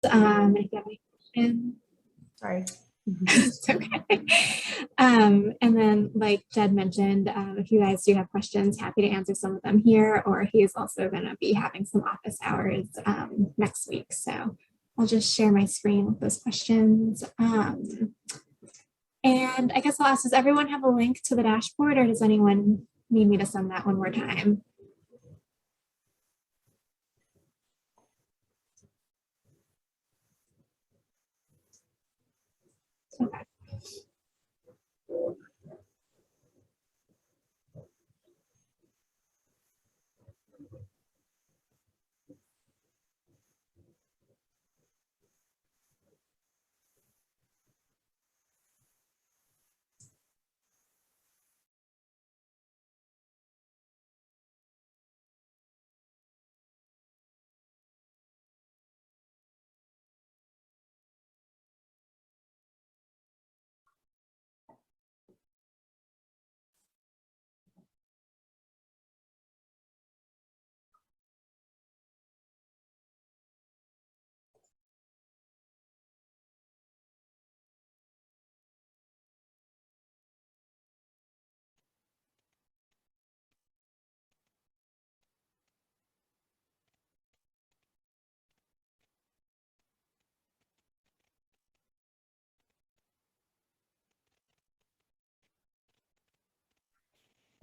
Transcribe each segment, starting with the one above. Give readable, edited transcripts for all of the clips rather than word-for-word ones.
If you have any questions. Sorry. It's okay. And then, like Jed mentioned, if you guys do have questions, happy to answer some of them here, or he's also going to be having some office hours next week. So I'll just share my screen with those questions. And I guess I'll ask, does everyone have a link to the dashboard, or does anyone need me to send that one more time? Okay.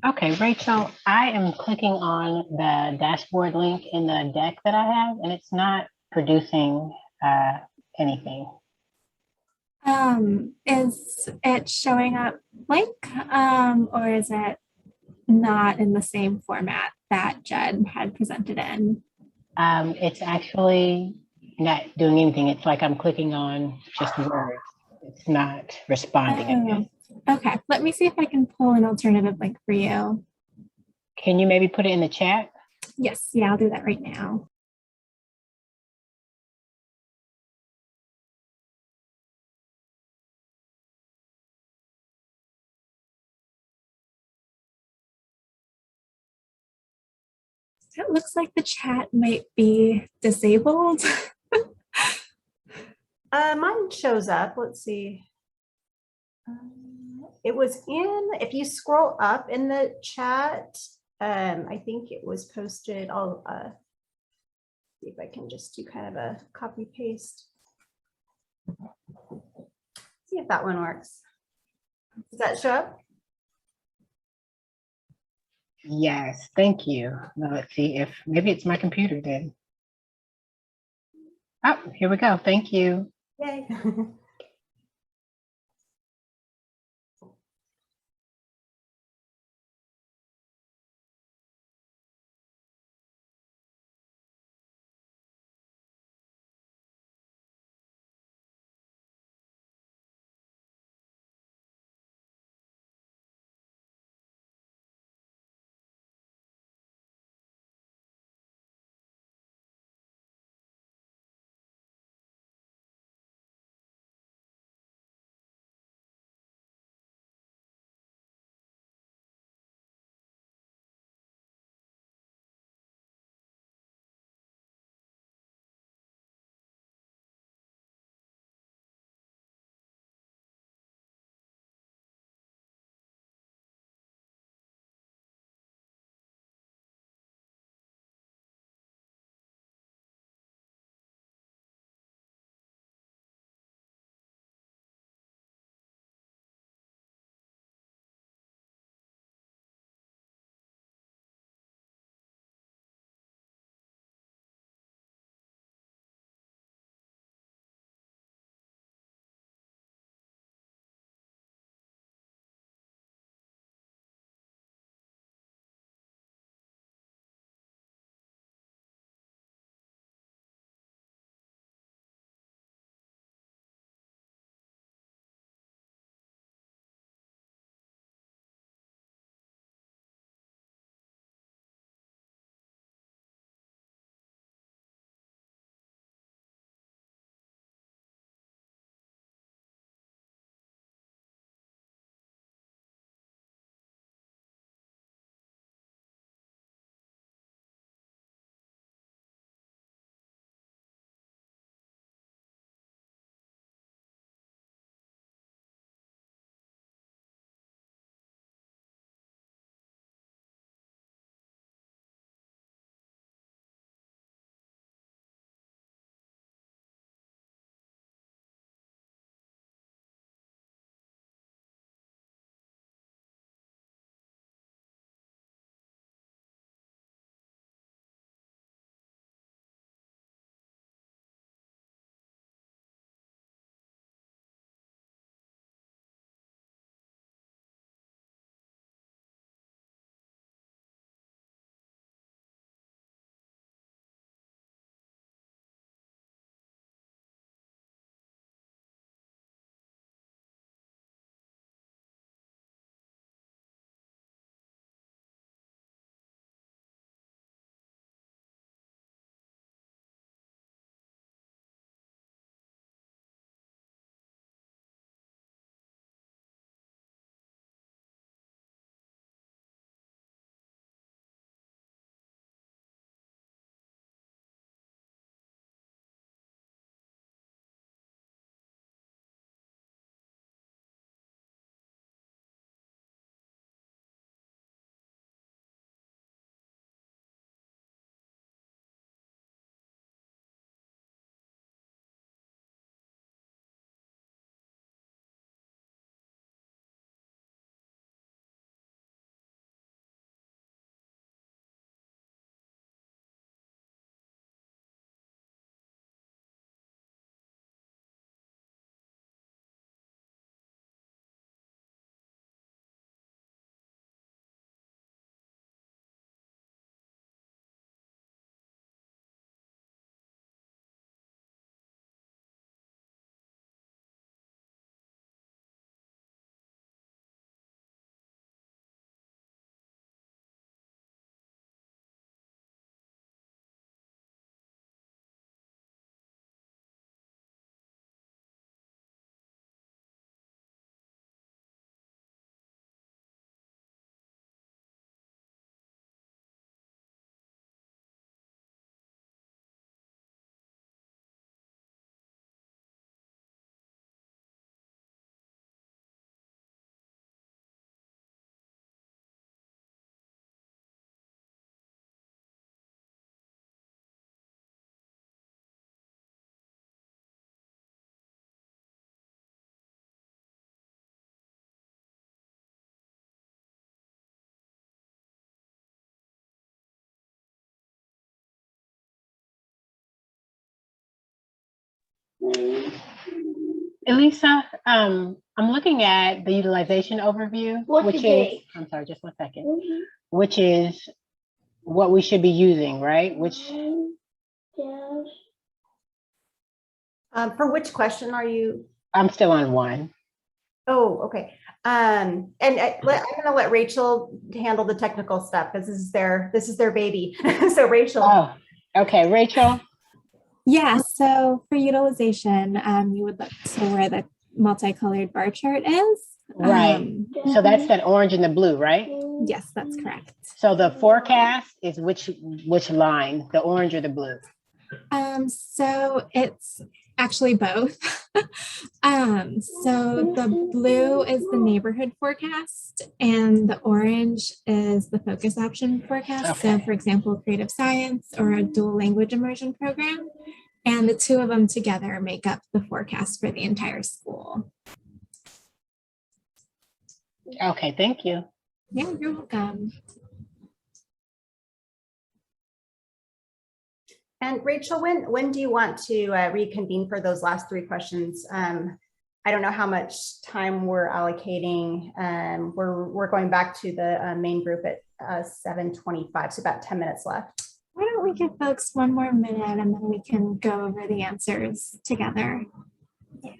Okay, Rachel, I am clicking on the dashboard link in the deck that I have, and it's not producing anything. Is it showing up blank, or is it not in the same format that Jed had presented in? It's actually not doing anything. It's like I'm clicking on just words. It's not responding again. Okay, let me see if I can pull an alternative link for you. Can you maybe put it in the chat? Yes, yeah, I'll do that right now. It looks like the chat might be disabled. Mine shows up. Let's see. It was if you scroll up in the chat, I think it was posted. I'll see if I can just do kind of a copy paste. See if that one works. Does that show up? Yes, thank you. Now let's see if maybe it's my computer then. Oh, here we go. Thank you. Yay. Elisa, I'm looking at the utilization overview, which is, I'm sorry, just 1 second, which is what we should be using, right? Which, For which question are you? I'm still on 1. Oh, okay. I'm gonna let Rachel handle the technical stuff because this is their baby. So Rachel. Oh, okay, Rachel. Yeah, so for utilization, you would look to where the multicolored bar chart is. Right. So that's that orange and the blue, right? Yes, that's correct. So the forecast is which line, the orange or the blue? So it's actually both. So the blue is the neighborhood forecast and the orange is the focus option forecast. Okay. So for example, creative science or a dual language immersion program. And the two of them together make up the forecast for the entire school. Okay, thank you. Yeah, you're welcome. And Rachel, when do you want to reconvene for those last 3 questions? I don't know how much time we're allocating. We're going back to the main group at 7:25, so about 10 minutes left. Why don't we give folks 1 more minute and then we can go over the answers together. Yeah.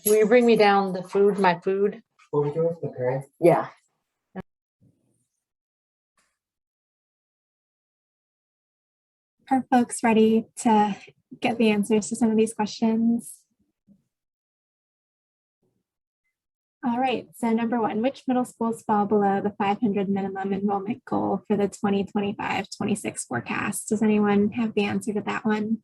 Will you bring me down the food, my food? What we doing with the parents? Yeah. Are folks ready to get the answers to some of these questions? All right, so number 1, which middle schools fall below the 500 minimum enrollment goal for the 2025-26 forecast? Does anyone have the answer to that one?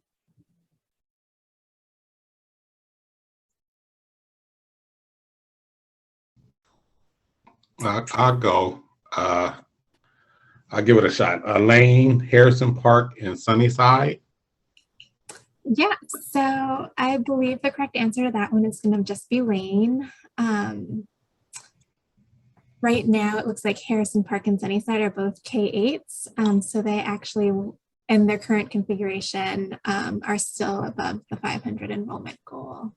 I'll go. I'll give it a shot. Lane, Harrison Park, and Sunnyside. Yeah, so I believe the correct answer to that one is going to just be Lane. Right now, it looks like Harrison Park and Sunnyside are both K-8s. So they actually, in their current configuration, are still above the 500 enrollment goal.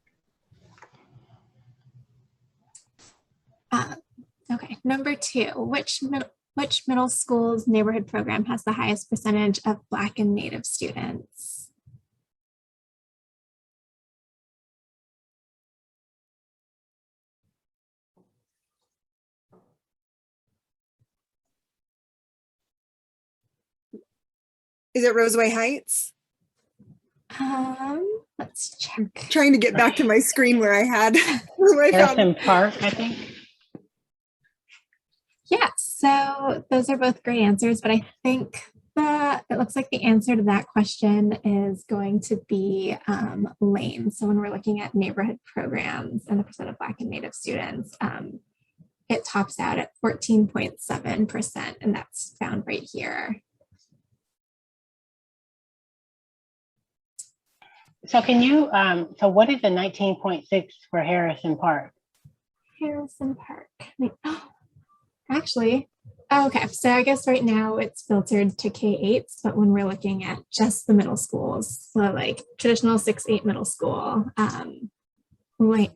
Okay, number 2, which middle school's neighborhood program has the highest percentage of Black and Native students? Is it Roseway Heights? Let's check. Trying to get back to my screen where I had where I found Harrison Park, I think. Yeah, so those are both great answers, but I think it looks like the answer to that question is going to be Lane. So when we're looking at neighborhood programs and the percent of Black and Native students, it tops out at 14.7%, and that's found right here. So can you, so what is the 19.6 for Harrison Park? Harrison Park. Actually, okay, so I guess right now it's filtered to K-8s, but when we're looking at just the middle schools, so like traditional 6-8 middle school, Lane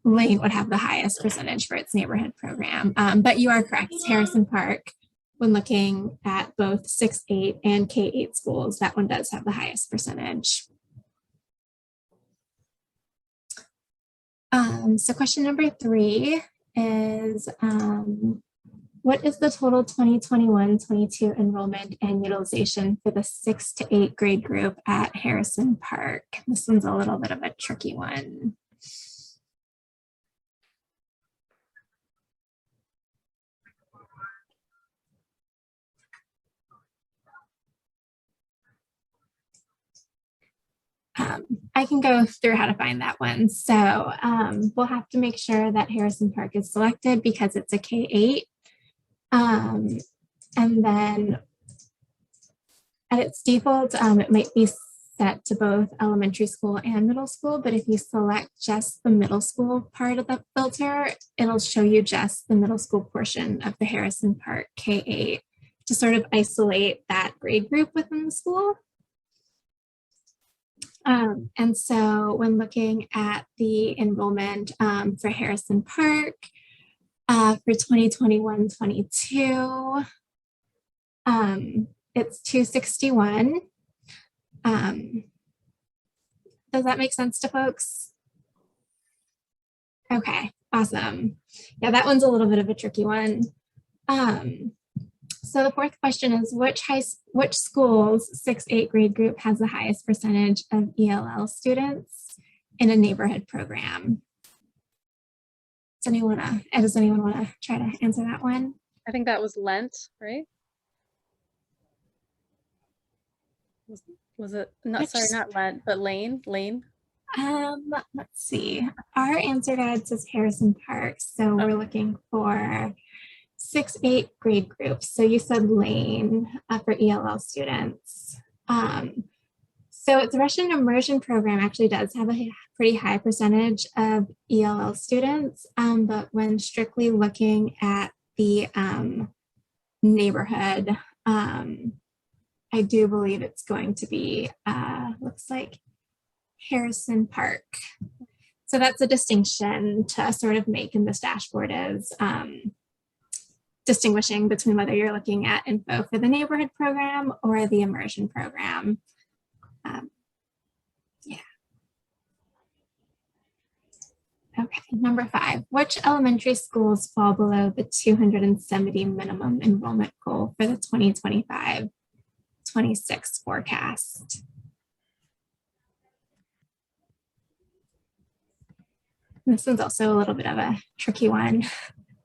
would have the highest percentage for its neighborhood program. But you are correct, Harrison Park, when looking at both 6-8 and K-8 schools, that one does have the highest percentage. So question number 3 is, what is the total 2021-22 enrollment and utilization for the 6 to 8 grade group at Harrison Park? This one's a little bit of a tricky one. I can go through how to find that one. So we'll have to make sure that Harrison Park is selected because it's a K-8. And then at its default, it might be set to both elementary school and middle school, but if you select just the middle school part of the filter, it'll show you just the middle school portion of the Harrison Park K-8 to sort of isolate that grade group within the school. And so when looking at the enrollment for Harrison Park for 2021-22, it's 261. Does that make sense to folks? Okay, awesome. Yeah, that one's a little bit of a tricky one. So the 4th question is, which school's 6-8 grade group has the highest percentage of ELL students in a neighborhood program? Does anyone want to try to answer that one? I think that was Lent, right? Was it not? Sorry, not Lent, but Lane. Let's see. Our answer guide says Harrison Park, so we're looking for 6-8 grade groups. So you said Lane for ELL students. So its Russian immersion program actually does have a pretty high percentage of ELL students, but when strictly looking at the neighborhood, I do believe it's going to be, looks like Harrison Park. So that's a distinction to sort of make in this dashboard is distinguishing between whether you're looking at info for the neighborhood program or the immersion program. Yeah. Okay, number 5, which elementary schools fall below the 270 minimum enrollment goal for the 2025-26 forecast? This one's also a little bit of a tricky one.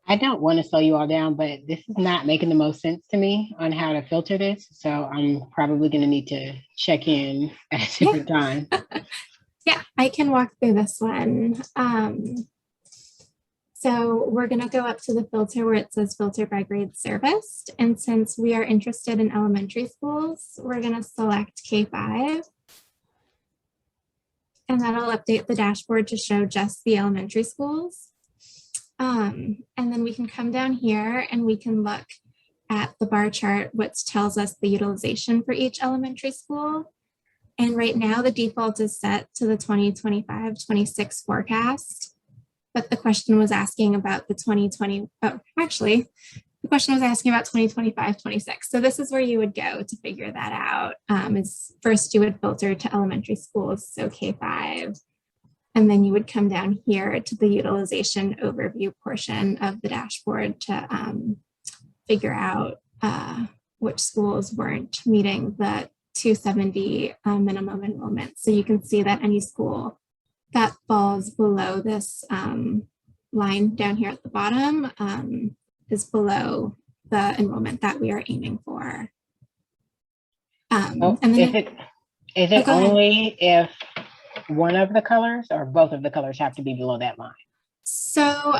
I don't want to slow you all down, but this is not making the most sense to me on how to filter this. So I'm probably going to need to check in at a different time. Yeah, I can walk through this one. So we're going to go up to the filter where it says filter by grade serviced. And since we are interested in elementary schools, we're going to select K-5. And that'll update the dashboard to show just the elementary schools. And then we can come down here and we can look at the bar chart, which tells us the utilization for each elementary school. And right now the default is set to the 2025-26 forecast. But the question was asking about the 2020, oh, actually, the question was asking about 2025-26. So this is where you would go to figure that out. Is first you would filter to elementary schools, so K-5. And then you would come down here to the utilization overview portion of the dashboard to figure out which schools weren't meeting the 270 minimum enrollment. So you can see that any school that falls below this line down here at the bottom is below the enrollment that we are aiming for. Oh, And then is it go ahead. only if one of the colors or both of the colors have to be below that line? So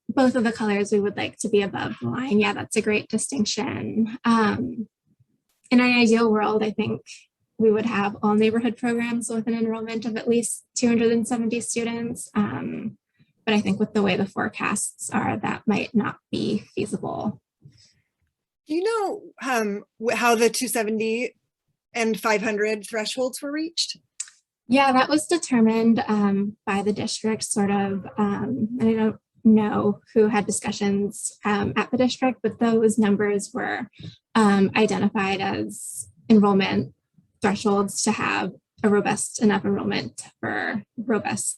both of the colors we would like to be above the line. Yeah, that's a great distinction. In an ideal world, I think we would have all neighborhood programs with an enrollment of at least 270 students. But I think with the way the forecasts are, that might not be feasible. Do you know how the 270 and 500 thresholds were reached? Yeah, that was determined by the district sort of, and I don't know who had discussions at the district, but those numbers were identified as enrollment thresholds to have a robust enough enrollment for robust